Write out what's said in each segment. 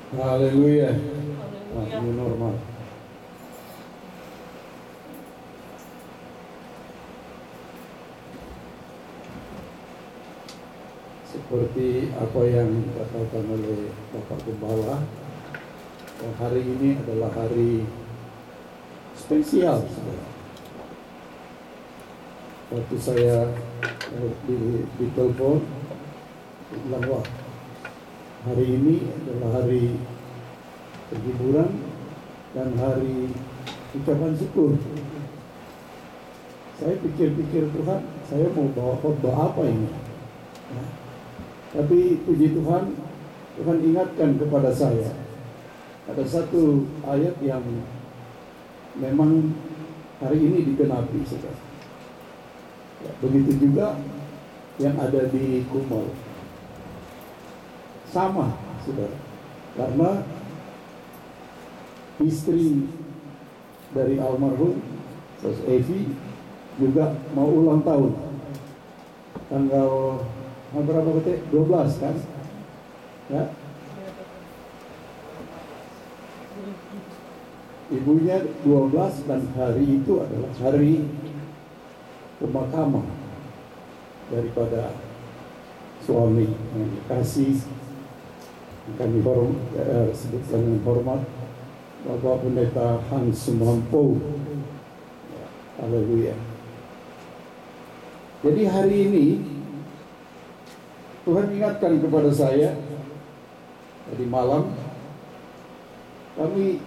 Haleluya. Haleluya. New normal. Seperti apa yang dikatakan oleh Bapak Gembala, hari ini adalah hari spesial, saudara. Waktu saya di telepon, dia bilang, wah, hari ini adalah hari penghiburan dan hari ucapan syukur. Saya pikir-pikir, Tuhan, saya mau bawa khotbah apa ini? Ya. Tapi puji Tuhan, Tuhan ingatkan kepada saya, ada satu ayat yang memang hari ini digenapi, saudara. Ya, begitu juga yang ada di Kumel. Sama, saudara. Karena istri dari almarhum Saudara Evi juga mau ulang tahun tanggal berapa betul? 12 kan? Ya. Ibunya 12 dan hari itu adalah hari pemakaman daripada suami yang dikasih. Kami sebutkan dengan hormat Bapak Pendeta Hans Sumampo. Haleluya. Jadi hari ini Tuhan ingatkan kepada saya, tadi malam kami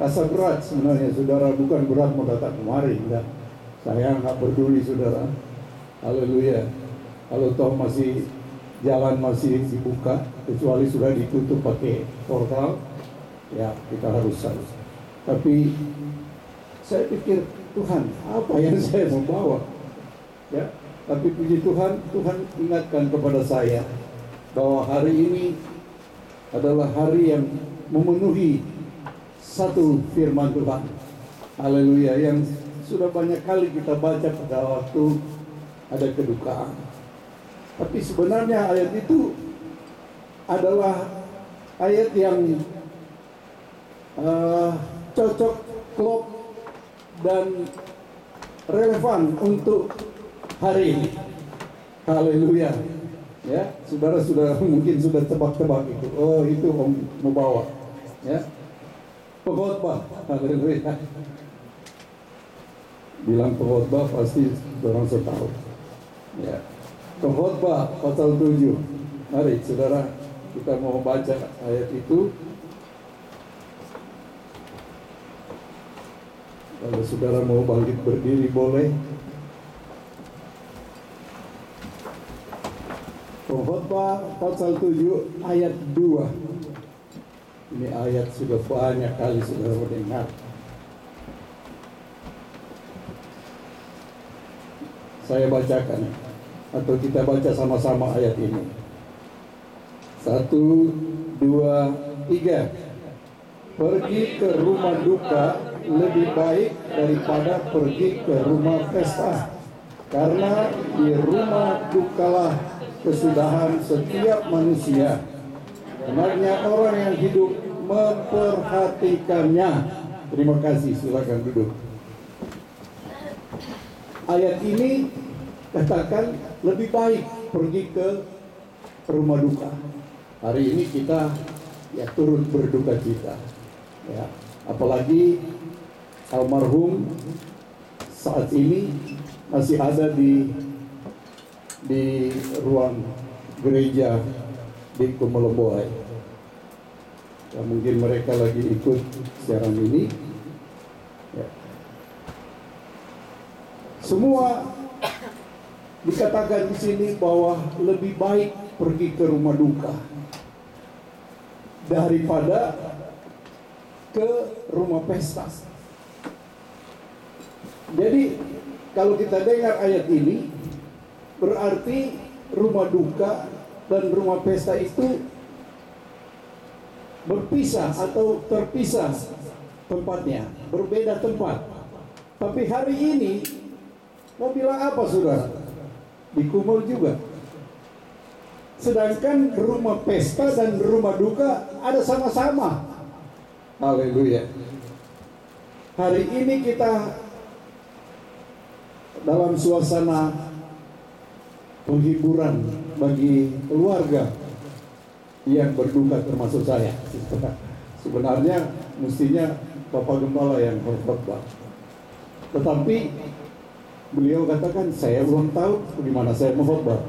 rasa berat sebenarnya, saudara, bukan berat mau datang kemari, enggak. Saya nggak peduli, saudara. Haleluya. Kalau toh masih jalan masih dibuka, kecuali sudah ditutup pakai portal, ya kita harus. Tapi saya pikir, Tuhan, apa yang saya mau bawa? Ya, tapi puji Tuhan, Tuhan ingatkan kepada saya bahwa hari ini adalah hari yang memenuhi satu firman Tuhan. Haleluya, yang sudah banyak kali kita baca pada waktu ada kedukaan. Tapi sebenarnya ayat itu adalah ayat yang cocok, klop, dan relevan untuk hari ini. Haleluya. Ya, saudara sudah mungkin sudah tebak-tebak itu. Oh, itu Om mau bawa. Ya. Pengkhotbah. Haleluya. Bilang pengkhotbah pasti orang tahu. Ya. Pengkhotbah pasal 7. Mari saudara, kita mau baca ayat itu. Kalau saudara mau bangkit berdiri boleh. Pengkhotbah pasal 7 ayat 2. Ini ayat sudah banyak kali saudara mendengar. Saya bacakan atau kita baca sama-sama ayat ini. 1, 2, 3. Pergi ke rumah duka lebih baik daripada pergi ke rumah pesta, karena di rumah dukalah kesudahan setiap manusia. Benarnya orang yang hidup memperhatikannya. Terima kasih, silakan duduk. Ayat ini katakan lebih baik pergi ke rumah duka. Hari ini kita ya turut berduka cita. Ya, apalagi almarhum saat ini masih ada di ruang gereja di Kumelemboai. Ya, mungkin mereka lagi ikut siaran ini. Ya. Semua dikatakan di sini bahwa lebih baik pergi ke rumah duka daripada ke rumah pesta. Jadi kalau kita dengar ayat ini, berarti rumah duka dan rumah pesta itu berpisah atau terpisah tempatnya, berbeda tempat. Tapi hari ini mau bilang apa, saudara? Di Kumel juga. Sedangkan rumah pesta dan rumah duka ada sama-sama. Haleluya. Hari ini kita dalam suasana penghiburan bagi keluarga yang berduka, termasuk saya. Sebenarnya mestinya Bapak Gembala yang berkhotbah, tetapi beliau katakan saya belum tahu bagaimana saya mau khotbah,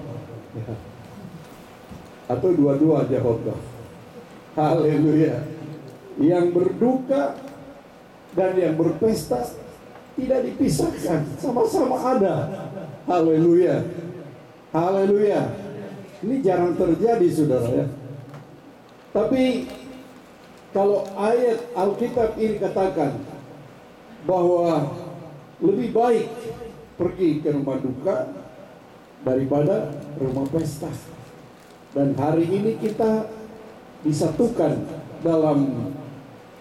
atau dua-dua aja khotbah. Haleluya. Yang berduka dan yang berpesta tidak dipisahkan, sama-sama ada. Haleluya. Haleluya. Ini jarang terjadi, saudara ya. Tapi kalau ayat Alkitab ini katakan bahwa lebih baik pergi ke rumah duka daripada rumah pesta. Dan hari ini kita disatukan dalam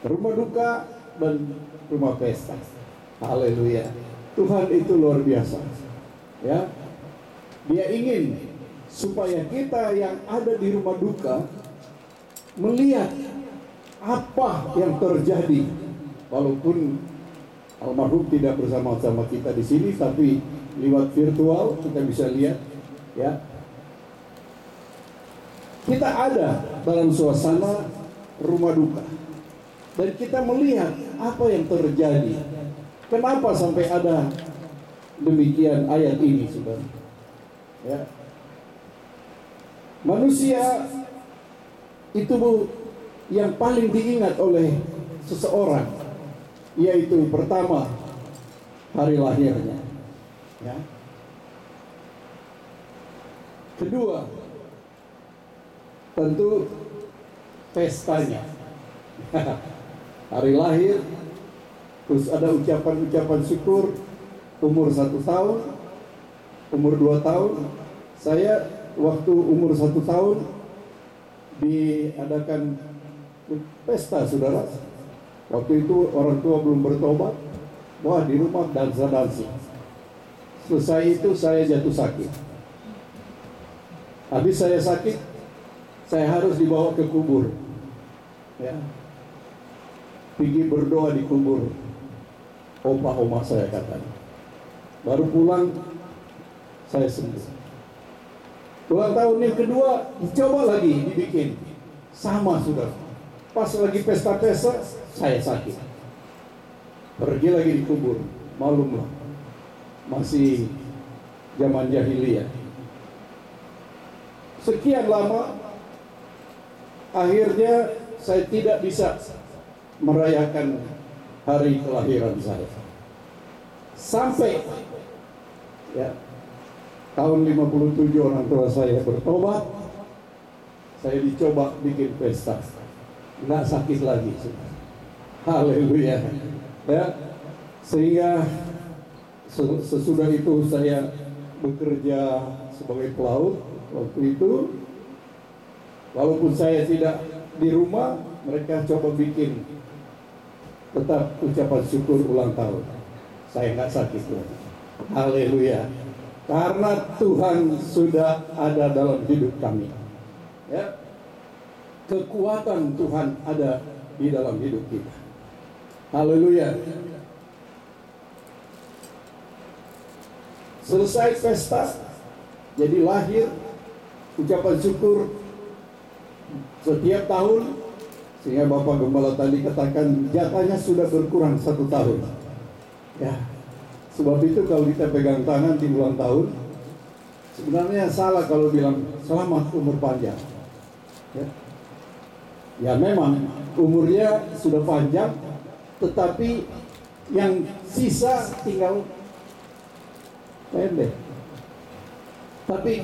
rumah duka dan rumah pesta. Haleluya. Tuhan itu luar biasa. Ya. Dia ingin supaya kita yang ada di rumah duka melihat apa yang terjadi, walaupun almarhum tidak bersama-sama kita di sini, tapi lewat virtual kita bisa lihat, ya. Kita ada dalam suasana rumah duka dan kita melihat apa yang terjadi. Kenapa sampai ada demikian ayat ini, saudara? Ya. Manusia itu yang paling diingat oleh seseorang, yaitu pertama hari lahirnya, ya. Kedua, tentu pestanya. Hari lahir, terus ada ucapan-ucapan syukur, umur 1 tahun, umur 2 tahun. Saya waktu umur 1 tahun diadakan pesta, saudara. Waktu itu orang tua belum bertobat. Wah, di rumah dansa-dansi. Selesai itu saya jatuh sakit. Habis saya sakit, saya harus dibawa ke kubur, ya. Pergi berdoa di kubur opa oma saya, katanya. Baru pulang saya sembuh. Ulang tahun yang kedua dicoba lagi dibikin, sama, saudara. Pas lagi pesta-pesta saya sakit. Pergi lagi di kubur, malumlah, masih zaman jahiliyah. Sekian lama, akhirnya saya tidak bisa merayakan hari kelahiran saya. Sampai ya tahun 57 orang tua saya bertobat, saya dicoba bikin pesta. Nggak sakit lagi. Haleluya. Ya, sehingga sesudah itu saya bekerja sebagai pelaut. Waktu itu, walaupun saya tidak di rumah, mereka coba bikin tetap ucapan syukur ulang tahun. Saya nggak sakit lagi. Haleluya. Karena Tuhan sudah ada dalam hidup kami. Ya. Kekuatan Tuhan ada di dalam hidup kita. Haleluya. Selesai pesta, jadi lahir, ucapan syukur setiap tahun, sehingga Bapak Gembala tadi katakan jatahnya sudah berkurang 1 tahun. Ya, sebab itu kalau kita pegang tangan di ulang tahun, sebenarnya salah kalau bilang selamat umur panjang. Ya memang umurnya sudah panjang, tetapi yang sisa tinggal pendek. Tapi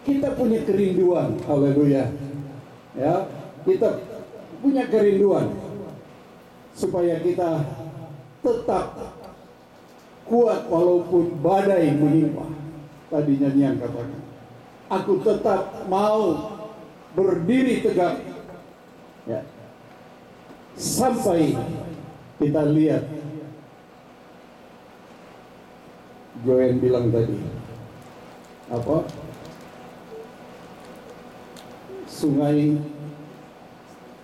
kita punya kerinduan, haleluya. Ya, kita punya kerinduan supaya kita tetap kuat walaupun badai menimpa. Tadi nyanyian katakan, aku tetap mau berdiri tegak, ya, sampai kita lihat Joen bilang tadi apa, sungai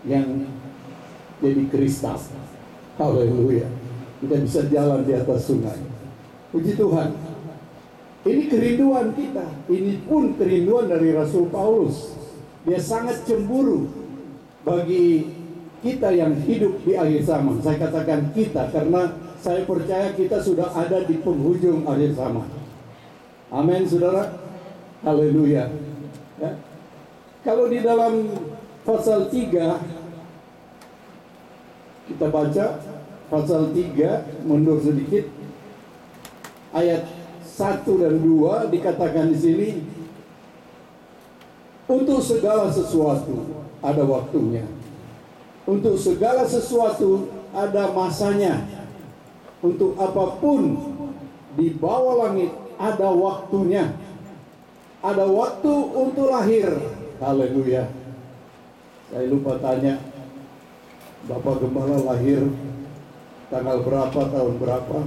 yang jadi kristal. Haleluya. Kita bisa jalan di atas sungai. Puji Tuhan. Ini kerinduan kita. Ini pun kerinduan dari Rasul Paulus. Dia sangat cemburu bagi kita yang hidup di akhir zaman. Saya katakan kita karena saya percaya kita sudah ada di penghujung akhir zaman. Amin, saudara. Haleluya. Ya. Kalau di dalam pasal 3 kita baca pasal 3, mundur sedikit, ayat 1 dan 2 dikatakan di sini, untuk segala sesuatu ada waktunya. Untuk segala sesuatu ada masanya. Untuk apapun di bawah langit ada waktunya. Ada waktu untuk lahir. Haleluya. Saya lupa tanya, Bapak Gembala lahir tanggal berapa, tahun berapa?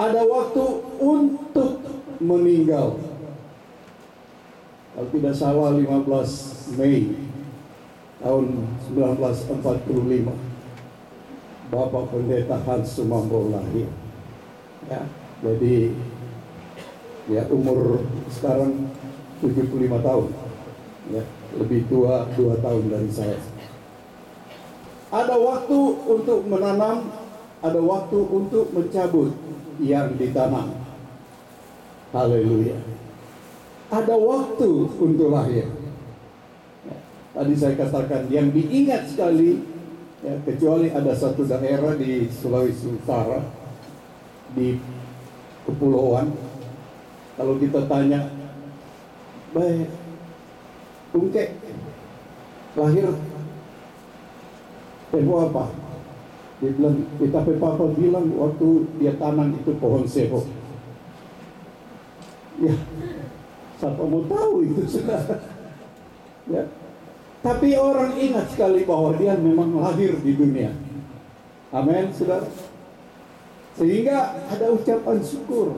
Ada waktu untuk meninggal. Kalau tidak salah 15 Mei tahun 1945 Bapak Pendeta Hans Sumambo lahir. Ya, jadi ya umur sekarang 75 tahun. Ya, lebih tua 2 tahun dari saya. Ada waktu untuk menanam, ada waktu untuk mencabut yang ditanam. Haleluya. Ada waktu untuk lahir. Ya, tadi saya katakan yang diingat sekali, ya, kecuali ada satu daerah di Sulawesi Utara, di kepulauan. Kalau kita tanya, baik, Ungkek lahir tempo apa? Dia bilang, tapi Papa bilang waktu dia tanam itu pohon seho. Ya, siapa mau tahu itu saudara? Ya. Tapi orang ingat sekali bahwa dia memang lahir di dunia. Amin, saudara. Sehingga ada ucapan syukur.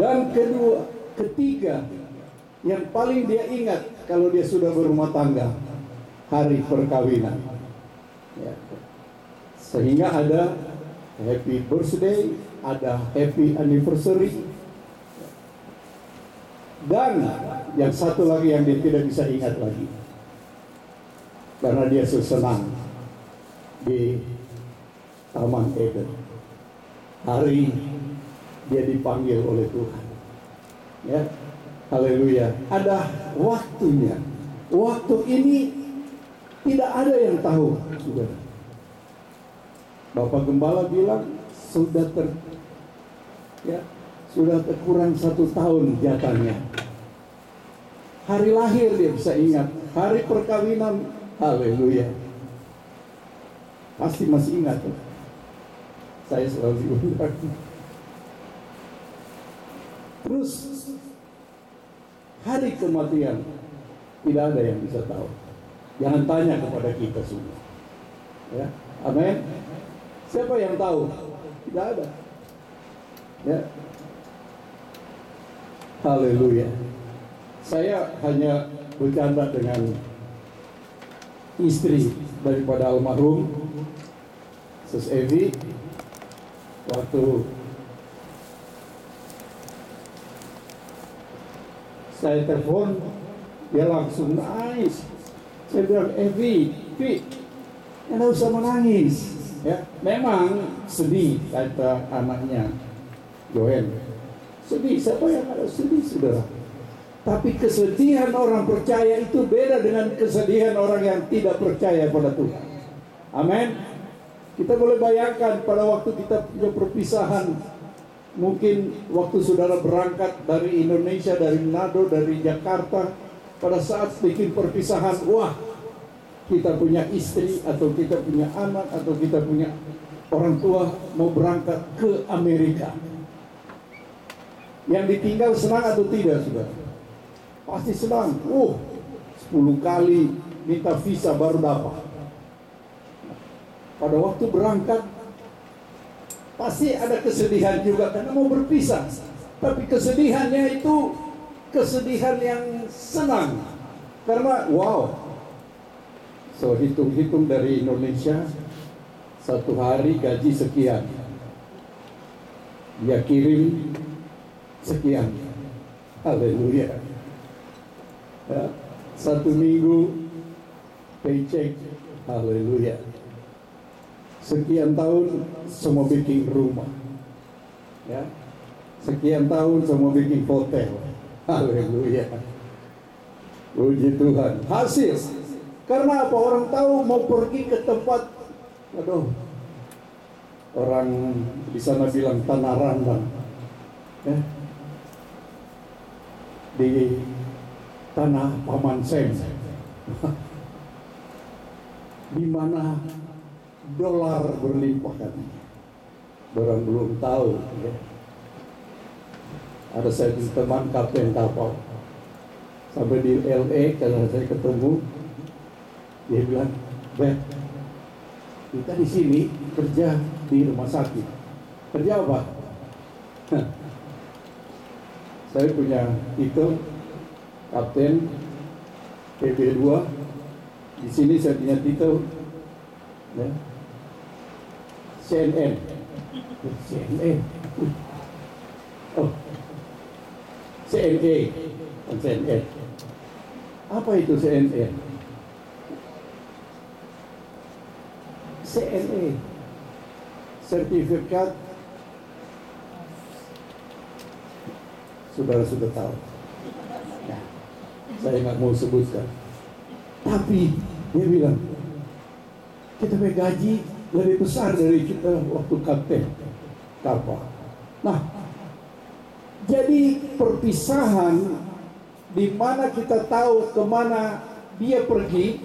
Dan ketiga, yang paling dia ingat kalau dia sudah berumah tangga, hari perkawinan. Ya. Sehingga ada happy birthday, ada happy anniversary, dan yang satu lagi yang dia tidak bisa ingat lagi, karena dia senang di Taman Eden. Hari dia dipanggil oleh Tuhan. Ya, haleluya. Ada waktunya. Waktu ini tidak ada yang tahu. Bapak Gembala bilang sudah terkurang 1 tahun jatahnya. Hari lahir dia bisa ingat, hari perkawinan, haleluya. Pasti masih ingat. Saya selalu diundang. Terus hari kematian tidak ada yang bisa tahu. Jangan tanya kepada kita semua. Ya, amin. Siapa yang tahu? Tidak ada. Ya. Haleluya. Saya hanya bercanda dengan istri daripada almarhum Sus Evi waktu saya telepon, dia langsung nangis. Saya bilang, Evi, nggak usah menangis. Ya, memang sedih, kata anaknya Joel. Sedih, siapa yang ada sedih, saudara? Tapi kesedihan orang percaya itu beda dengan kesedihan orang yang tidak percaya pada Tuhan. Amin. Kita boleh bayangkan pada waktu kita punya perpisahan, mungkin waktu saudara berangkat dari Indonesia, dari Manado, dari Jakarta, pada saat bikin perpisahan, wah, kita punya istri, atau kita punya anak, atau kita punya orang tua mau berangkat ke Amerika. Yang ditinggal senang atau tidak, saudara? Pasti senang. 10 kali minta visa baru dapat. Pada waktu berangkat pasti ada kesedihan juga karena mau berpisah. Tapi kesedihannya itu kesedihan yang senang. Karena wow, so hitung-hitung dari Indonesia, satu hari gaji sekian, dia kirim sekian. Haleluya. Ya, satu minggu paycheck. Haleluya. Sekian tahun semua bikin rumah. Ya. Sekian tahun semua bikin hotel. Haleluya. Puji Tuhan. Hasil. Karena apa? Orang tahu mau pergi ke tempat, aduh, orang di sana bilang tanah randang, ya, di tanah Paman Sem, di mana dolar berlimpah katanya. Orang belum tahu. Ya. Ada saya teman kapten kapal sampai di LA, kalau saya ketemu, dia bilang, "Beb, kita di sini kerja di rumah sakit. Kerja apa?" Saya punya titel kapten PB2. Di sini saya punya titel, ya, CNN. CNN. Oh, CNA. CNN. Apa itu CNN? CNA, sertifikat, saudara sudah tahu. Nah, saya nggak mau sebutkan. Tapi dia bilang, kita punya gaji lebih besar dari kita waktu kapten kapal. Nah, jadi perpisahan di mana kita tahu kemana dia pergi,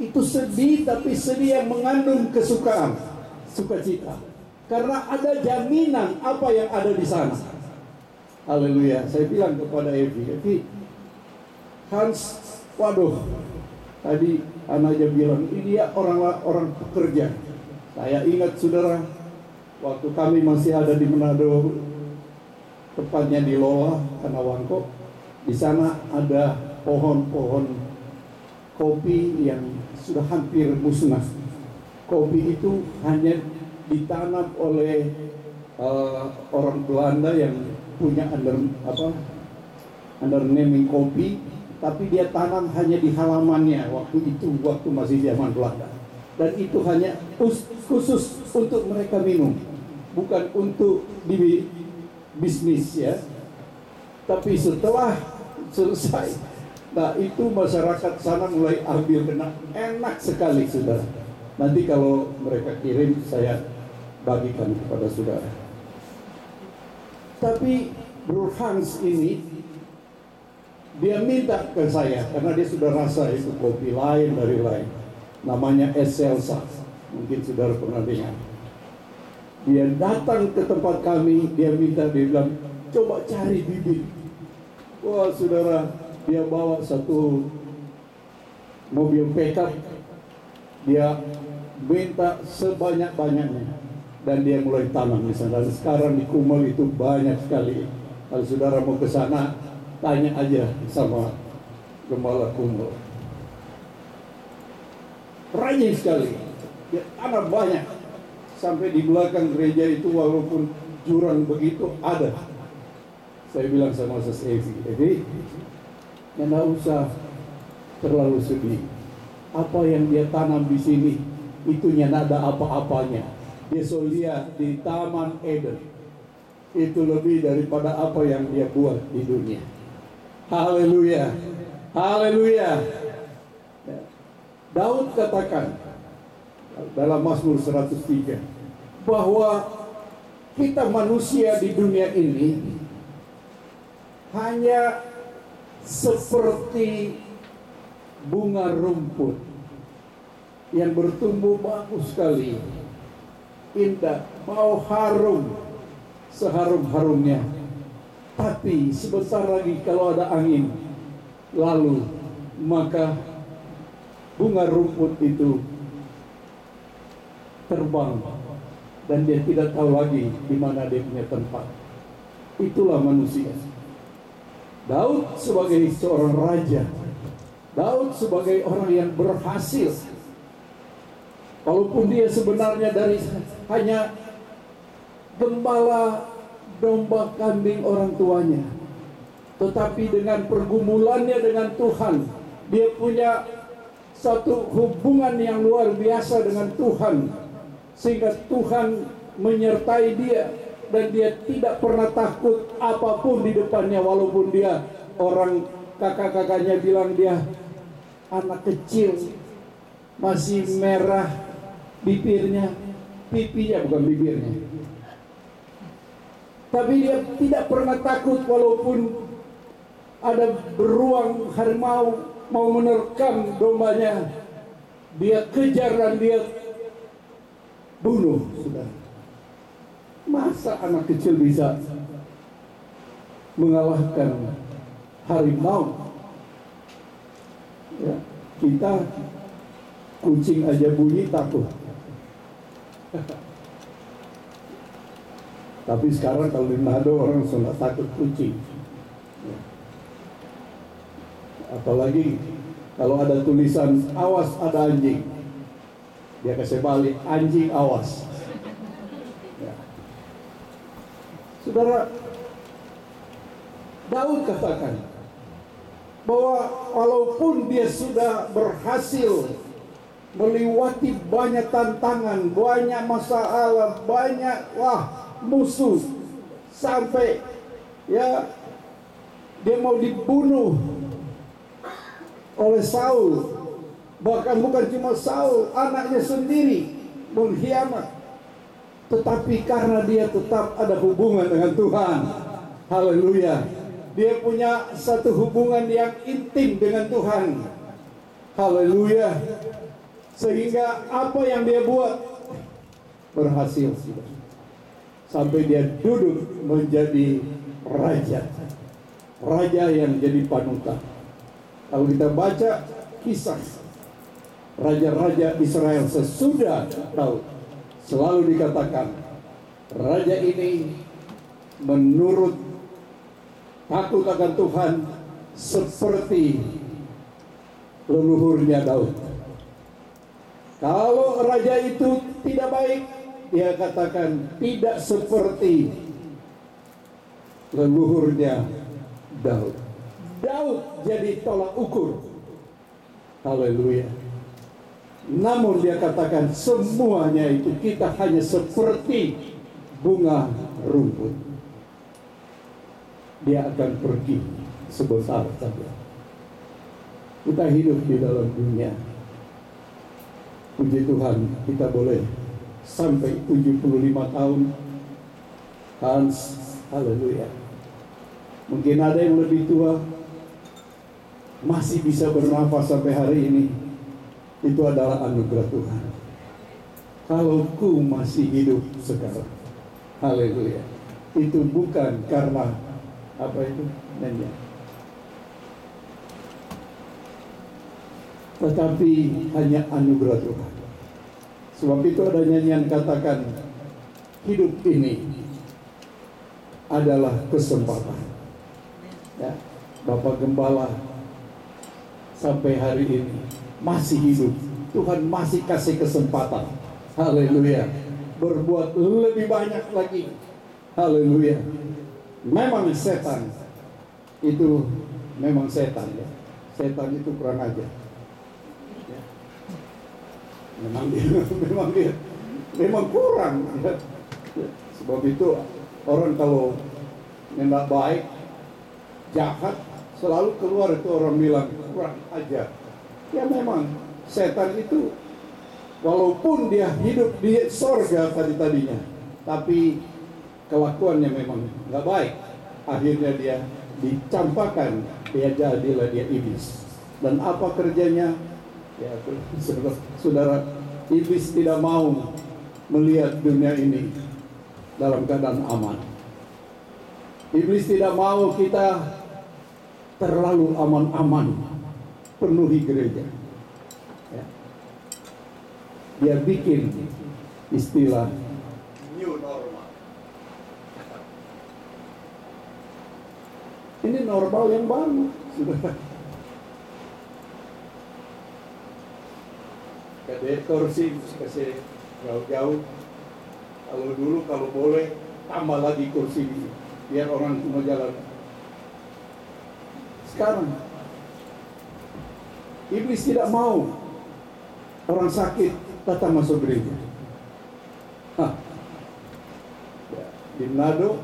itu sedih, tapi sedih yang mengandung kesukaan, sukacita. Karena ada jaminan apa yang ada di sana. Haleluya. Saya bilang kepada Evi, Hans, waduh, tadi anaknya bilang, ini dia orang pekerja. Saya ingat saudara, waktu kami masih ada di Manado, tepatnya di Lola, Kanawangko, di sana ada pohon-pohon kopi yang sudah hampir musnah. Kopi itu hanya ditanam oleh orang Belanda yang punya undernaming kopi, tapi dia tanam hanya di halamannya waktu masih zaman Belanda. Dan itu hanya khusus untuk mereka minum, bukan untuk di bisnis, ya. Tapi setelah selesai, nah itu masyarakat sana mulai ambil, kena enak sekali saudara. Nanti kalau mereka kirim, saya bagikan kepada saudara. Tapi Bro Hans ini, dia minta ke saya, karena dia sudah rasa itu kopi lain dari lain. Namanya Excelsa, mungkin saudara pernah dengar. Dia datang ke tempat kami, dia bilang, coba cari bibit. Wah saudara, dia bawa satu mobil pickup, dia minta sebanyak-banyaknya, dan dia mulai tanam di sana. Dan sekarang di Kumel itu banyak sekali. Kalau saudara mau ke sana, tanya aja sama Gembala Kumel. Rajin sekali, dia tanam banyak. Sampai di belakang gereja itu, walaupun jurang begitu, ada. Saya bilang sama Sis Evi, nggak usah terlalu sedih. Apa yang dia tanam di sini, itunya nggak ada apa-apanya. Dia lihat di Taman Eden, itu lebih daripada apa yang dia buat di dunia. Haleluya, haleluya. Daud katakan dalam Mazmur 103 bahwa kita manusia di dunia ini hanya seperti bunga rumput yang bertumbuh bagus sekali, indah, mau harum seharum-harumnya. Tapi sebentar lagi kalau ada angin lalu, maka bunga rumput itu terbang dan dia tidak tahu lagi di mana dia punya tempat. Itulah manusia. Daud sebagai seorang raja, Daud sebagai orang yang berhasil, walaupun dia sebenarnya dari hanya gembala domba kambing orang tuanya, tetapi dengan pergumulannya dengan Tuhan, dia punya satu hubungan yang luar biasa dengan Tuhan, sehingga Tuhan menyertai dia dan dia tidak pernah takut apapun di depannya, walaupun dia orang kakak-kakaknya bilang dia anak kecil, masih merah bibirnya, pipinya bukan bibirnya. Tapi dia tidak pernah takut walaupun ada beruang harimau mau menerkam dombanya, dia kejar dan dia bunuh. Sudah. Masa anak kecil bisa mengalahkan harimau? Ya, kita kucing aja bunyi takut. Tapi sekarang kalau di Manado orang sudah takut kucing. Ya. Apalagi kalau ada tulisan awas ada anjing, dia kasih balik anjing awas. Ya. Saudara, Daud katakan bahwa walaupun dia sudah berhasil melewati banyak tantangan, banyak masalah, banyak musuh, sampai ya dia mau dibunuh oleh Saul, bahkan bukan cuma Saul, anaknya sendiri mengkhianat, tetapi karena dia tetap ada hubungan dengan Tuhan, haleluya, dia punya satu hubungan yang intim dengan Tuhan, haleluya, sehingga apa yang dia buat berhasil, sampai dia duduk menjadi raja, raja yang jadi panutan. Kalau kita baca kisah raja-raja Israel sesudah Daud, selalu dikatakan raja ini menurut takut akan Tuhan seperti leluhurnya Daud. Kalau raja itu tidak baik, dia katakan tidak seperti leluhurnya Daud. Daud jadi tolak ukur. Haleluya. Namun dia katakan semuanya itu kita hanya seperti bunga rumput. Dia akan pergi sebentar saja. Kita hidup di dalam dunia. Puji Tuhan, kita boleh sampai 75 tahun. Hans, haleluya. Mungkin ada yang lebih tua masih bisa bernafas sampai hari ini. Itu adalah anugerah Tuhan. Kalau ku masih hidup sekarang, haleluya, itu bukan karena apa itu namanya, tetapi hanya anugerah Tuhan. Sebab itu ada nyanyian katakan, hidup ini adalah kesempatan. Ya, Bapak Gembala sampai hari ini masih hidup. Tuhan masih kasih kesempatan. Haleluya. Berbuat lebih banyak lagi. Haleluya. Memang setan itu memang setan ya. Setan itu kurang ajar. Ya. Memang kurang. Ya. Sebab itu orang kalau nggak baik, jahat, selalu keluar itu orang bilang kurang ajar. Ya memang setan itu walaupun dia hidup di sorga tadinya, tapi kelakuannya memang nggak baik. Akhirnya dia dicampakkan, dia jadilah dia iblis. Dan apa kerjanya? Ya saudara, iblis tidak mau melihat dunia ini dalam keadaan aman. Iblis tidak mau kita terlalu aman-aman penuhi gereja. Ya. Dia bikin istilah new normal. Ini normal yang baru, saudara. Kadang kursi kasih jauh-jauh. Kalau dulu kalau boleh tambah lagi kursi biar orang semua jalan. Sekarang iblis tidak mau orang sakit datang masuk gereja. Ya, di Manado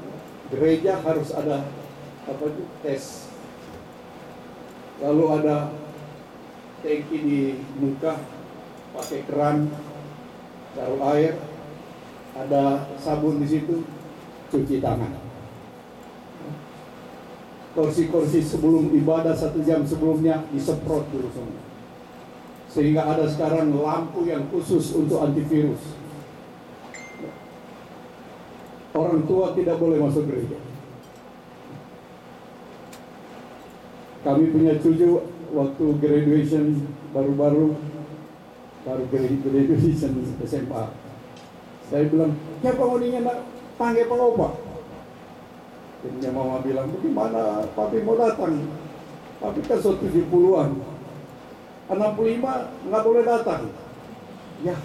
gereja harus ada tes. Lalu ada tangki di muka, pakai keran, taruh air, ada sabun di situ, cuci tangan. Kursi-kursi sebelum ibadah 1 jam sebelumnya disemprot dulu semua. Sehingga ada sekarang lampu yang khusus untuk antivirus. Orang tua tidak boleh masuk gereja. Kami punya cucu waktu graduation baru graduation SMA. Saya bilang, siapa mau nak panggil pengobat? Jadi mama bilang, bagaimana papi mau datang? Papi kan 70-an, 65 nggak boleh datang. Ya,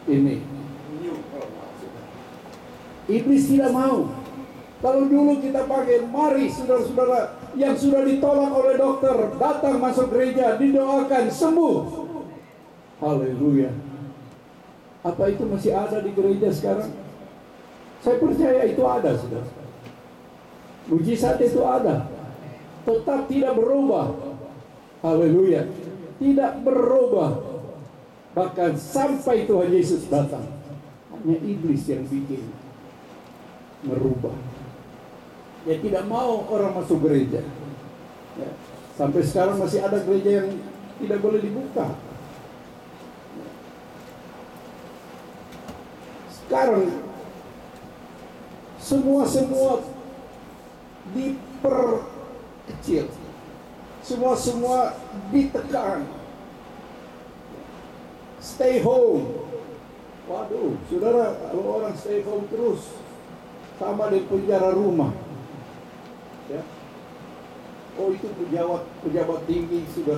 ini iblis tidak mau. Kalau dulu kita pakai, mari saudara-saudara yang sudah ditolak oleh dokter datang masuk gereja, didoakan sembuh. Haleluya. Apa itu masih ada di gereja sekarang? Saya percaya itu ada, saudara. Mujizat itu ada, tetap tidak berubah. Haleluya. Tidak berubah. Bahkan sampai Tuhan Yesus datang, hanya iblis yang bikin merubah. Dia tidak mau orang masuk gereja. Ya. Sampai sekarang masih ada gereja yang tidak boleh dibuka. Sekarang semua diperkecil, semua ditekan. Stay home. Waduh, saudara, kalau orang stay home terus sama di penjara rumah. Ya. Oh, itu pejabat tinggi sudah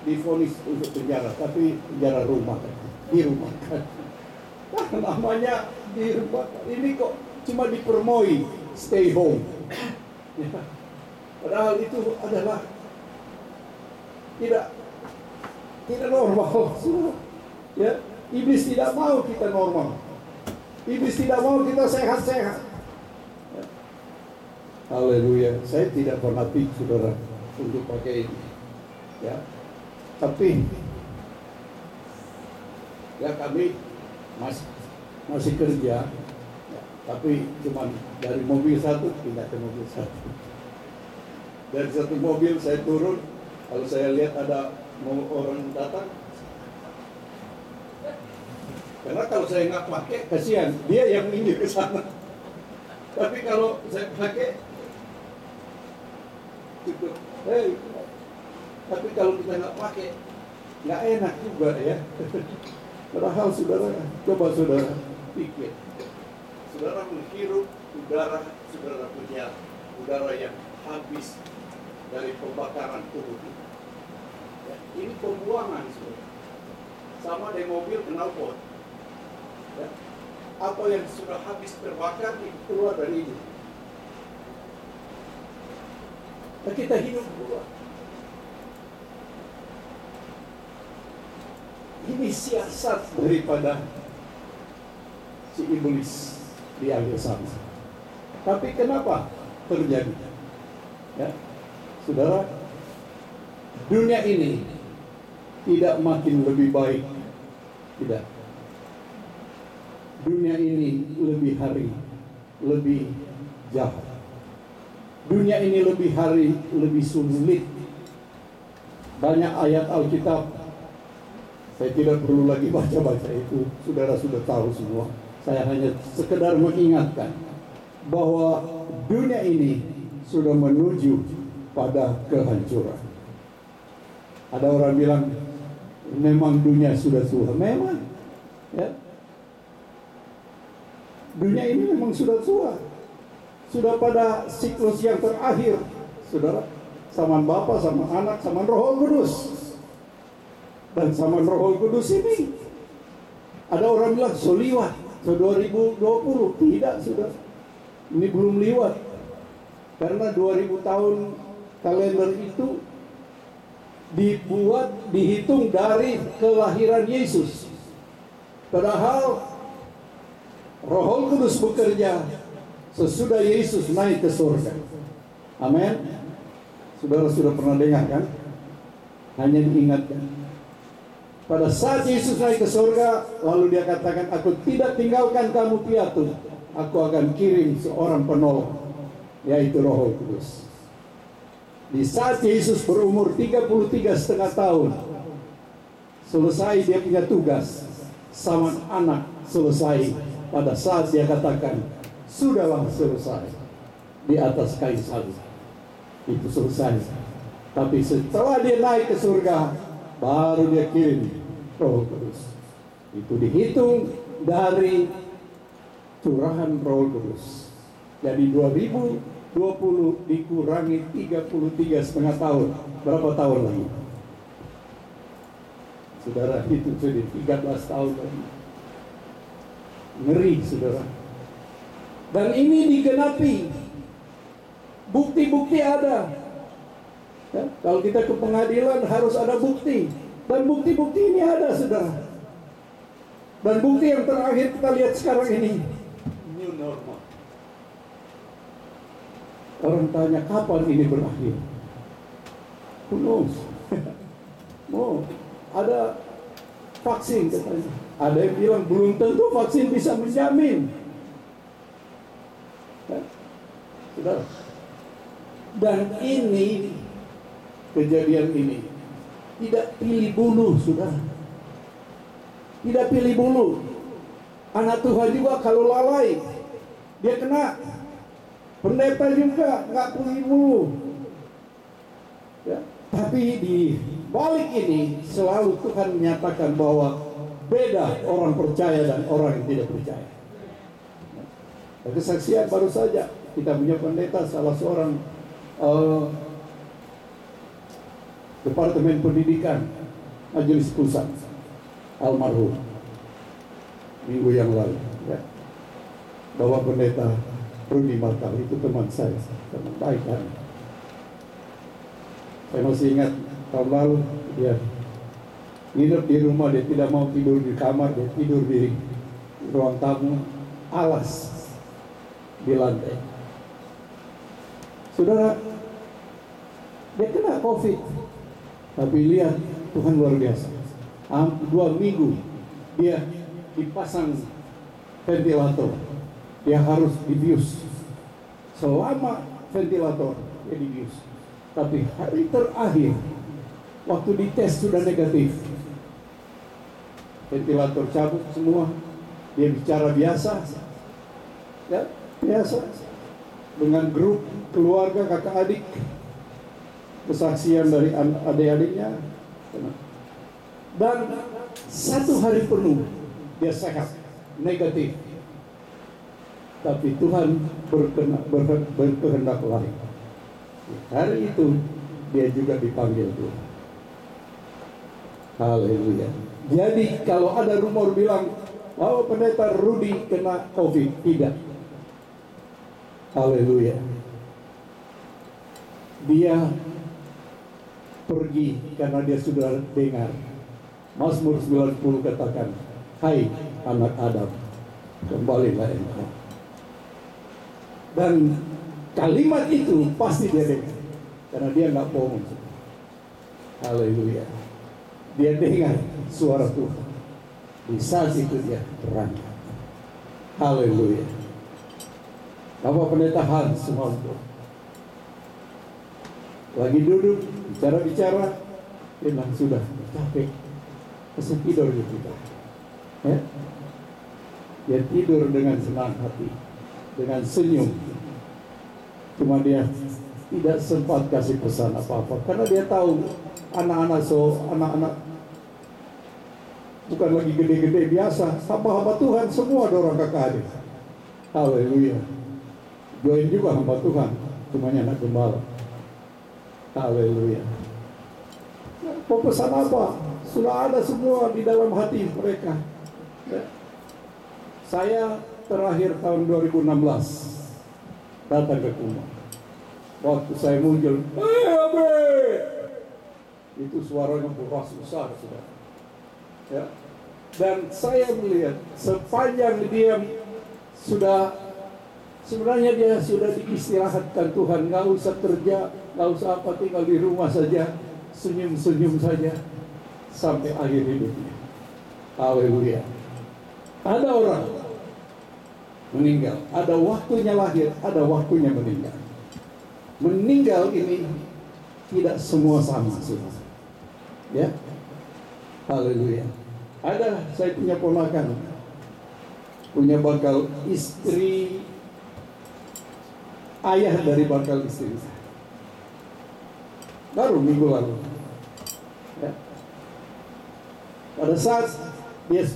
divonis untuk penjara, tapi penjara rumah kan, di rumah kan. Nah, namanya di rumah. Ini kok cuma dipermoi stay home. Ya. Padahal itu adalah tidak normal. Ya, iblis tidak mau kita normal. Iblis tidak mau kita sehat-sehat. Ya. Haleluya. Saya tidak pernah pikir, saudara, untuk pakai ini. Ya. Tapi ya kami masih kerja, ya, tapi cuma dari mobil satu pindah ke mobil satu. Dari satu mobil saya turun, kalau saya lihat ada orang datang, karena kalau saya nggak pakai kasihan dia yang minggir ke sana. Tapi kalau saya pakai, gitu. Tapi kalau kita nggak pakai, nggak enak juga ya. Padahal saudara, coba saudara pikir, saudara menghirup udara, saudara punya udara yang habis dari pembakaran tubuh kita. Ya, ini pembuangan, saudara. Sama di mobil knalpot. Ya, apa yang sudah habis terbakar itu keluar dari ini. Nah, kita hidup keluar. Ini siasat daripada si iblis di akhir sana. Tapi kenapa terjadi? Ya, saudara, dunia ini tidak makin lebih baik, tidak. Dunia ini lebih hari lebih jahat. Dunia ini lebih hari lebih sulit. Banyak ayat Alkitab, saya tidak perlu lagi baca-baca itu, saudara sudah tahu semua. Saya hanya sekedar mengingatkan bahwa dunia ini sudah menuju pada kehancuran. Ada orang bilang, memang dunia sudah tua. Memang, ya. Dunia ini memang sudah tua. sudah pada siklus yang terakhir, saudara. Sama Bapa, sama Anak, sama Roh Kudus. Dan sama Roh Kudus ini, ada orang bilang, so liwat, so 2020. Tidak, saudara. Ini belum liwat. Karena 2000 tahun kalender itu dihitung dari kelahiran Yesus. Padahal Roh Kudus bekerja sesudah Yesus naik ke surga. Amin. Saudara sudah pernah dengar kan? Hanya diingatkan. Pada saat Yesus naik ke surga, lalu dia katakan, aku tidak tinggalkan kamu piatu. Aku akan kirim seorang penolong, yaitu Roh Kudus. Di saat Yesus berumur 33,5 tahun, selesai dia punya tugas. Sama Anak selesai. Pada saat dia katakan, sudahlah selesai. Di atas kayu salib. Itu selesai. Tapi setelah dia naik ke surga, baru dia kirim Roh Kudus. Itu dihitung dari curahan Roh Kudus. Jadi 2020 dikurangi 33,5 tahun. Berapa tahun lagi? Saudara, itu sudah 13 tahun lagi. Ngeri, saudara. Dan ini digenapi. Bukti-bukti ada. Ya, kalau kita ke pengadilan harus ada bukti. Dan bukti-bukti ini ada, saudara. Dan bukti yang terakhir kita lihat sekarang ini, new normal. Orang tanya, kapan ini berakhir? Who knows? Oh, ada vaksin katanya. Ada yang bilang belum tentu vaksin bisa menjamin. Ya, saudara. Dan ini, kejadian ini tidak pilih bulu, saudara. Tidak pilih bulu. Anak Tuhan juga kalau lalai, dia kena. Pendeta juga nggak pilih bulu. Ya. Tapi di balik ini selalu Tuhan menyatakan bahwa beda orang percaya dan orang yang tidak percaya. Dan kesaksian baru saja kita punya pendeta, salah seorang Departemen Pendidikan Majelis Pusat, almarhum, minggu yang lalu, ya. Bahwa pendeta Rudi Martal itu teman saya, teman baik kan. Saya masih ingat tahun lalu dia nginep di rumah, dia tidak mau tidur di kamar, dia tidur di ruang tamu, alas di lantai. Saudara, dia kena COVID, tapi lihat Tuhan luar biasa. 2 minggu dia dipasang ventilator, dia harus dibius. Selama ventilator dia dibius. Tapi hari terakhir, waktu dites sudah negatif, ventilator cabut semua, dia bicara biasa, ya biasa, dengan grup keluarga kakak adik, kesaksian dari adik-adiknya, dan 1 hari penuh dia sehat, negatif. Tapi Tuhan berkehendak lain. Hari itu dia juga dipanggil Tuhan. Haleluya. Jadi kalau ada rumor bilang bahwa pendeta Rudi kena COVID, tidak. Haleluya. Dia pergi karena dia sudah dengar Mazmur 90 katakan, hai anak Adam, kembalilah engkau. Dan kalimat itu pasti dia dengar, karena dia nggak bohong. Haleluya. Dia dengar suara Tuhan. Di saat itu dia berangkat. Haleluya. Bapak Pendeta Hans semua lagi duduk bicara-bicara, dia bilang sudah capek, pasti tidur kita. Ya? Dia tidur dengan senang hati, dengan senyum. Cuma dia tidak sempat kasih pesan apa-apa, karena dia tahu anak-anak bukan lagi gede-gede biasa, hamba-hamba Tuhan semua ada orang kakak adik. Haleluya. join juga hamba Tuhan, semuanya anak gembala. Haleluya. Mau pesan apa? Sudah ada semua di dalam hati mereka. Ya. Saya terakhir tahun 2016 datang ke Kuma. Waktu saya muncul, Abe! Itu suaranya beras besar, sudah. Ya. Dan saya melihat sepanjang dia sebenarnya dia sudah diistirahatkan Tuhan, nggak usah kerja, nggak usah apa, tinggal di rumah saja, senyum-senyum saja sampai akhir hidupnya. Haleluya. Ada orang meninggal, ada waktunya lahir, ada waktunya meninggal. Meninggal ini tidak semua sama, saudara. Ya, haleluya. Ada, saya punya ponakan, punya bakal istri, ayah dari bakal istri saya. Baru minggu lalu. Ya. Pada saat dia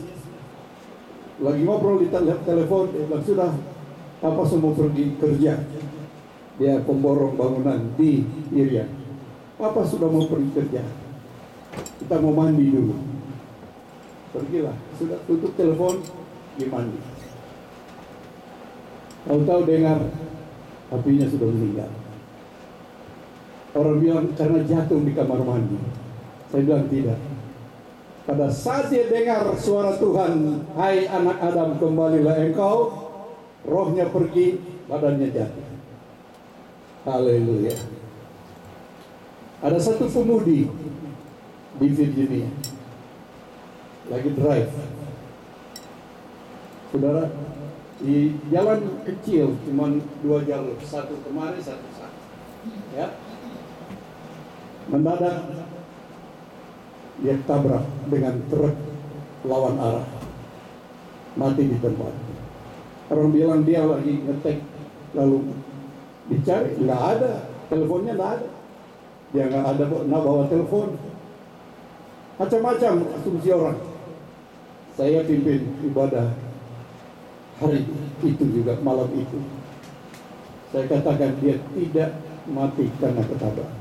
lagi ngobrol di telepon, dia bilang, sudah, Papa semua pergi kerja. Dia pemborong bangunan di Irian. Papa sudah mau pergi kerja. Kita mau mandi dulu. Pergilah, sudah tutup telepon, dia mandi. Tahu-tahu dengar apinya sudah meninggal. Orang bilang karena jatuh di kamar mandi. Saya bilang tidak. Pada saat dia dengar suara Tuhan, hai anak Adam, kembalilah engkau, rohnya pergi, badannya jatuh. Haleluya. Ada satu pemudi di Virginia lagi drive, saudara, di jalan kecil, cuma 2 jalur, satu kemari, satu sana, ya. Mendadak dia tabrak dengan truk lawan arah, mati di tempat. Orang bilang dia lagi ngetek, lalu dicari, nggak ada, teleponnya nggak ada, dia nggak bawa telepon, macam-macam asumsi orang. Saya pimpin ibadah hari itu juga, malam itu. Saya katakan dia tidak mati karena ketabrak,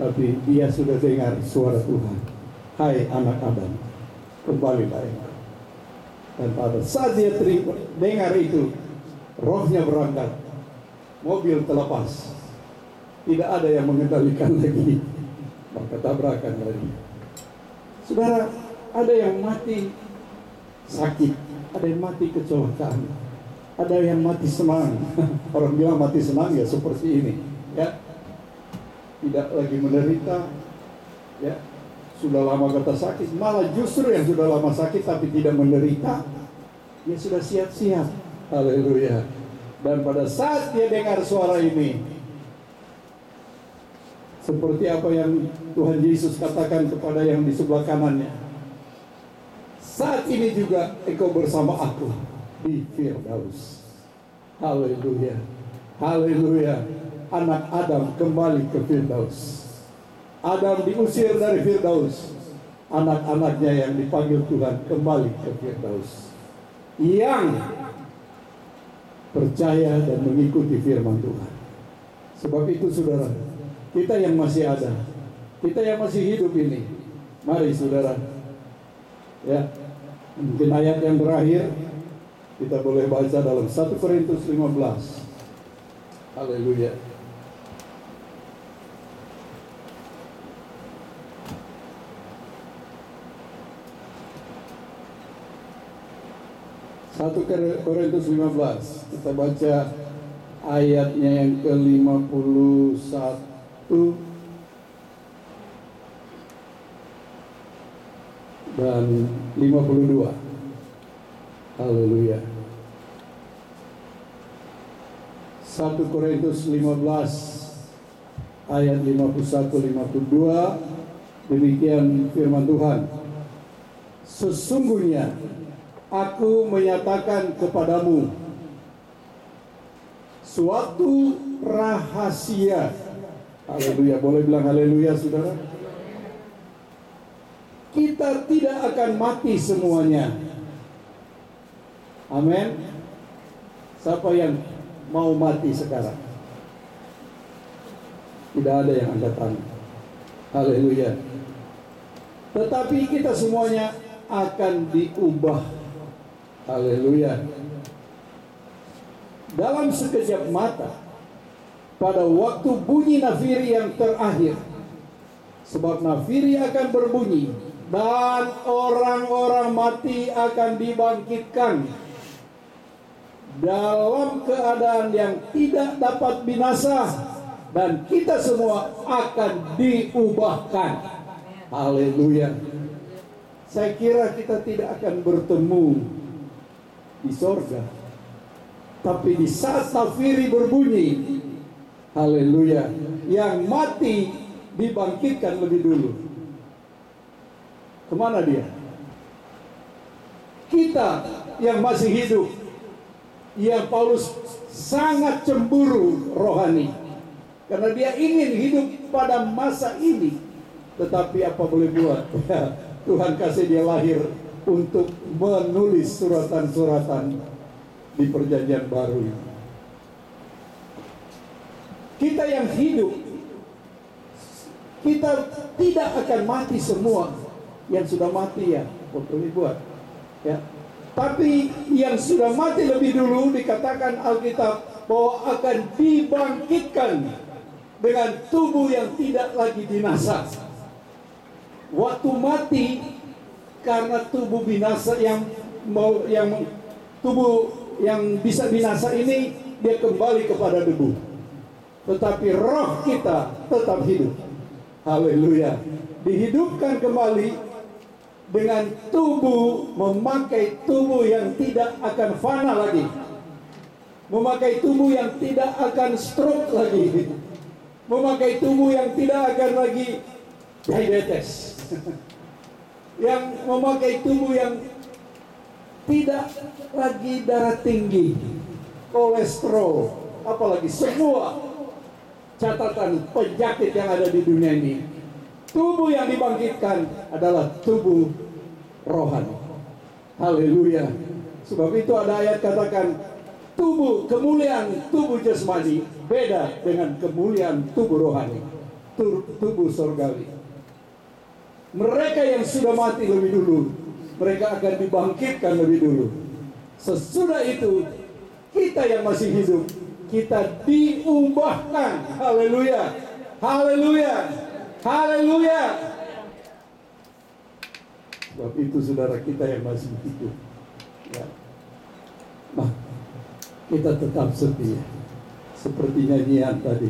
tapi dia sudah dengar suara Tuhan. Hai anak Adam, kembalilah engkau. Dan pada saat dia dengar itu, rohnya berangkat, mobil terlepas, tidak ada yang mengendalikan lagi, maka tabrakan lagi. Saudara, ada yang mati sakit, ada yang mati kecelakaan, ada yang mati senang. Orang bilang mati senang ya seperti ini, ya, tidak lagi menderita, ya, sudah lama kata sakit, malah justru yang sudah lama sakit tapi tidak menderita, dia sudah siap-siap. Haleluya. Dan pada saat dia dengar suara ini, seperti apa yang Tuhan Yesus katakan kepada yang di sebelah kanannya, saat ini juga engkau bersama aku di Firdaus. Haleluya. Haleluya. Anak Adam kembali ke Firdaus. Adam diusir dari Firdaus, anak-anaknya yang dipanggil Tuhan kembali ke Firdaus, yang percaya dan mengikuti firman Tuhan. Sebab itu saudara, kita yang masih ada, kita yang masih hidup ini, mari saudara, ya, mungkin ayat yang terakhir kita boleh baca dalam 1 Korintus 15. Haleluya. Satu Korintus 15, kita baca ayatnya yang ke-51 dan 52. Haleluya. 1 Korintus 15 ayat 51-52, demikian firman Tuhan. Sesungguhnya aku menyatakan kepadamu suatu rahasia. Haleluya, boleh bilang haleluya saudara. Kita tidak akan mati semuanya. Amin. Siapa yang mau mati sekarang. Tidak ada yang angkat tangan. Haleluya. Tetapi kita semuanya akan diubah. Haleluya. Dalam sekejap mata, pada waktu bunyi nafiri yang terakhir. Sebab nafiri akan berbunyi, dan orang-orang mati akan dibangkitkan dalam keadaan yang tidak dapat binasa, dan kita semua akan diubahkan. Haleluya. Saya kira kita tidak akan bertemu di sorga, tapi di saat nafiri berbunyi, haleluya, yang mati dibangkitkan lebih dulu. Kemana dia? Kita yang masih hidup, yang Paulus sangat cemburu rohani, karena dia ingin hidup pada masa ini. Tetapi apa boleh buat? Tuhan kasih dia lahir untuk menulis suratan-suratan di perjanjian baru ini. Kita yang hidup, kita tidak akan mati semua. Yang sudah mati ya, boleh buat. Ya. Tapi yang sudah mati lebih dulu dikatakan Alkitab bahwa akan dibangkitkan dengan tubuh yang tidak lagi binasa. Waktu mati karena tubuh binasa tubuh yang bisa binasa ini, dia kembali kepada debu. Tetapi roh kita tetap hidup. Haleluya. Dihidupkan kembali dengan tubuh, memakai tubuh yang tidak akan fana lagi, memakai tubuh yang tidak akan stroke lagi, memakai tubuh yang tidak akan lagi diabetes, yang memakai tubuh yang tidak lagi darah tinggi, kolesterol, apalagi semua catatan penyakit yang ada di dunia ini. Tubuh yang dibangkitkan adalah tubuh rohani. Haleluya. Sebab itu ada ayat katakan, tubuh, kemuliaan tubuh jasmani beda dengan kemuliaan tubuh rohani, tubuh surgawi. Mereka yang sudah mati lebih dulu, mereka akan dibangkitkan lebih dulu. Sesudah itu, kita yang masih hidup, kita diubahkan. Haleluya. Haleluya. Haleluya. Sebab itu saudara kita yang masih hidup, ya, nah, kita tetap setia seperti nyanyian tadi.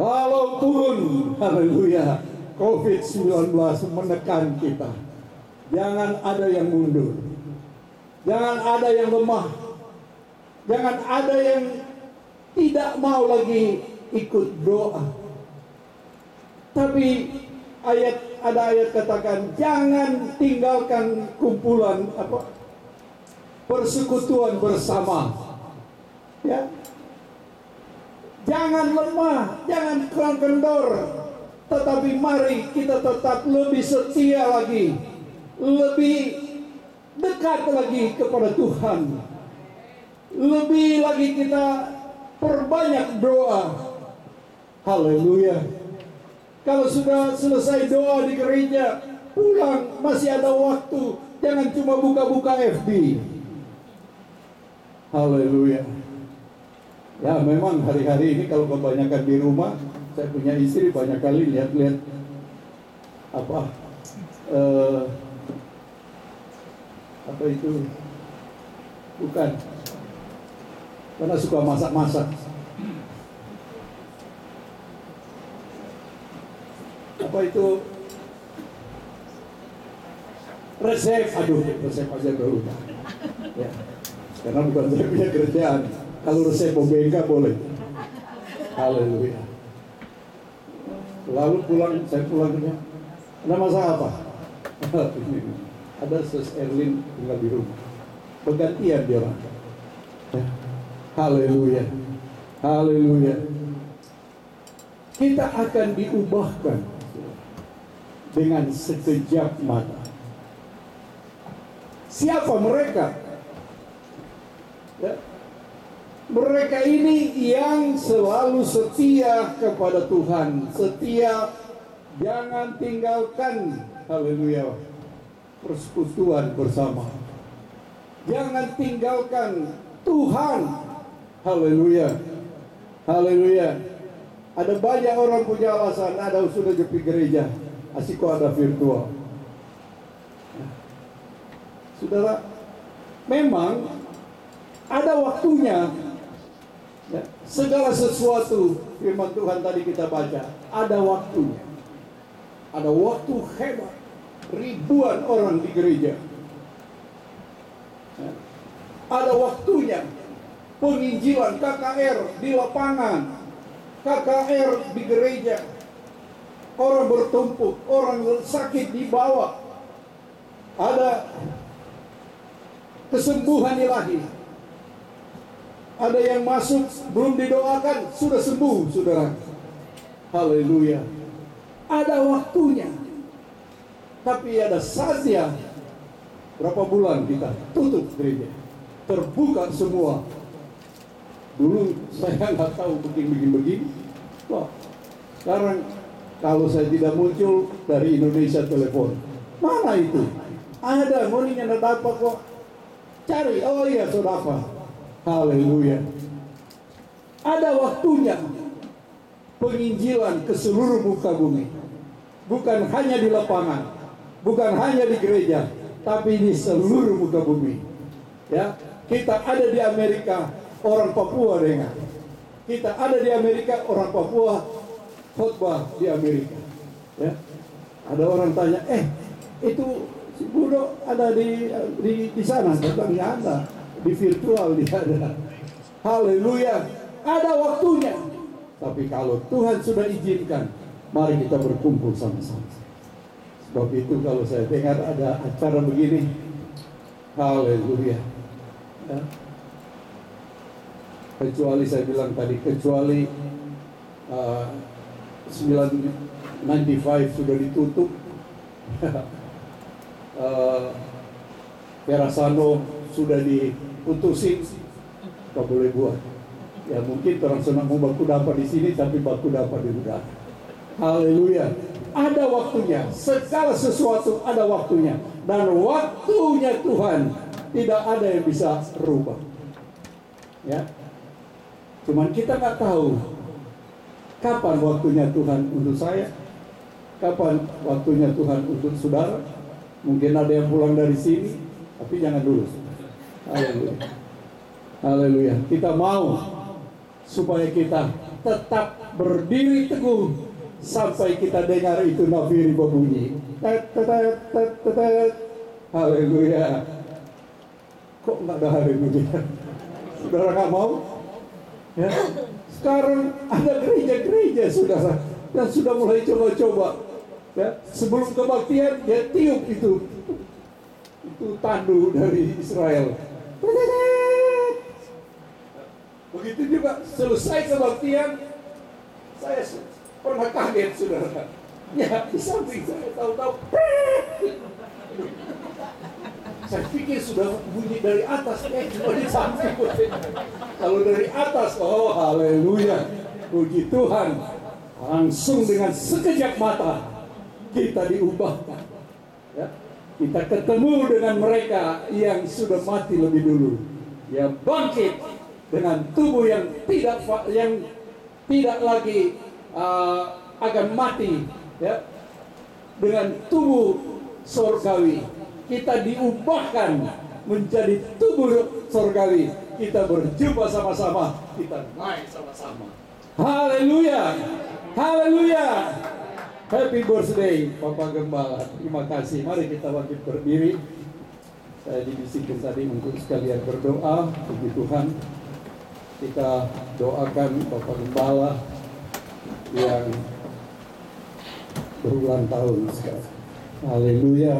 Walaupun, haleluya, COVID-19 menekan kita, jangan ada yang mundur, jangan ada yang lemah, jangan ada yang tidak mau lagi ikut doa. Tapi ada ayat katakan, jangan tinggalkan kumpulan persekutuan bersama. Ya. Jangan lemah, jangan kurang kendor, tetapi mari kita tetap lebih setia lagi, lebih dekat lagi kepada Tuhan, lebih lagi kita perbanyak doa. Haleluya. Kalau sudah selesai doa di gereja, pulang masih ada waktu. Jangan cuma buka-buka FB. Haleluya. Ya memang hari-hari ini kalau kebanyakan di rumah, saya punya istri banyak kali lihat-lihat apa itu, bukan, karena suka masak-masak. Apa itu, resep, resep aja dulu, ya, karena bukan saya punya kerjaan. Kalau resep bengka boleh. Haleluya. Lalu saya pulang kerja, ada masalah apa? Ada Sus Erlin tinggal di rumah, bergantian dia orang. Ya. Haleluya. Haleluya. Kita akan diubahkan dengan sekejap mata. Siapa mereka? Ya. Mereka ini yang selalu setia kepada Tuhan, setia, jangan tinggalkan, haleluya, persekutuan bersama. Jangan tinggalkan Tuhan, haleluya, haleluya. Ada banyak orang punya alasan, ada sudah pergi gereja, asik kok ada virtual. Saudara, memang ada waktunya. Ya, segala sesuatu, firman Tuhan tadi kita baca, ada waktunya. Ada waktu hebat, ribuan orang di gereja. Ya, ada waktunya penginjilan KKR di lapangan, KKR di gereja. Orang bertumpuk, orang sakit dibawa. Ada kesembuhan ilahi. Ada yang masuk belum didoakan sudah sembuh, saudara. Haleluya. Ada waktunya. Tapi ada saatnya. Berapa bulan kita tutup gereja, terbuka semua. Dulu saya nggak tahu begini. Wah, sekarang kalau saya tidak muncul dari Indonesia telepon, mana itu? Ada, moninya ada apa kok? Cari, oh iya saudara. Haleluya. Ada waktunya penginjilan ke seluruh muka bumi. Bukan hanya di lapangan, bukan hanya di gereja, tapi di seluruh muka bumi. Ya, kita ada di Amerika, orang Papua dengar. Kita ada di Amerika, orang Papua khotbah di Amerika. Ya. Ada orang tanya, itu si Budo ada di sana? Katanya ada. Di virtual dia ada. Haleluya. Ada waktunya. Tapi kalau Tuhan sudah izinkan, mari kita berkumpul sama-sama. Sebab itu kalau saya dengar ada acara begini, haleluya. Ya. Kecuali saya bilang tadi, kecuali 995 sudah ditutup. Verasano sudah diputusin, apa boleh buat? Ya mungkin orang senang mau baku dapat di sini, tapi baku dapat di udara. Haleluya. Ada waktunya. Segala sesuatu ada waktunya. Dan waktunya Tuhan tidak ada yang bisa rubah. Ya. Cuman kita nggak tahu kapan waktunya Tuhan untuk saya, kapan waktunya Tuhan untuk saudara. Mungkin ada yang pulang dari sini, tapi jangan dulu. Haleluya. Haleluya. Kita mau supaya kita tetap berdiri teguh sampai kita dengar itu nafiri berbunyi. Haleluya. Kok nggak ada haleluya? Saudara nggak mau? Ya. Sekarang ada gereja-gereja saudara yang sudah mulai coba-coba. Ya. Sebelum kebaktian dia tiup itu tandu dari Israel. Begitu juga selesai kebaktian, saya pernah kaget saudara. Ya di samping saya tahu-tahu, saya pikir sudah bunyi dari atas, cuma di samping. Kalau dari atas, oh haleluya, puji Tuhan, langsung dengan sekejap mata kita diubahkan. Ya. Kita ketemu dengan mereka yang sudah mati lebih dulu, yang bangkit dengan tubuh yang tidak lagi akan mati, ya, dengan tubuh sorgawi. Kita diubahkan menjadi tubuh sorgawi. Kita berjumpa sama-sama, kita naik sama-sama. Haleluya, haleluya. Happy birthday Bapak Gembala. Terima kasih. Mari kita bangkit berdiri. Saya dibisikkan tadi untuk sekalian berdoa. Puji Tuhan. Kita doakan Bapak Gembala yang berulang tahun sekarang. Haleluya.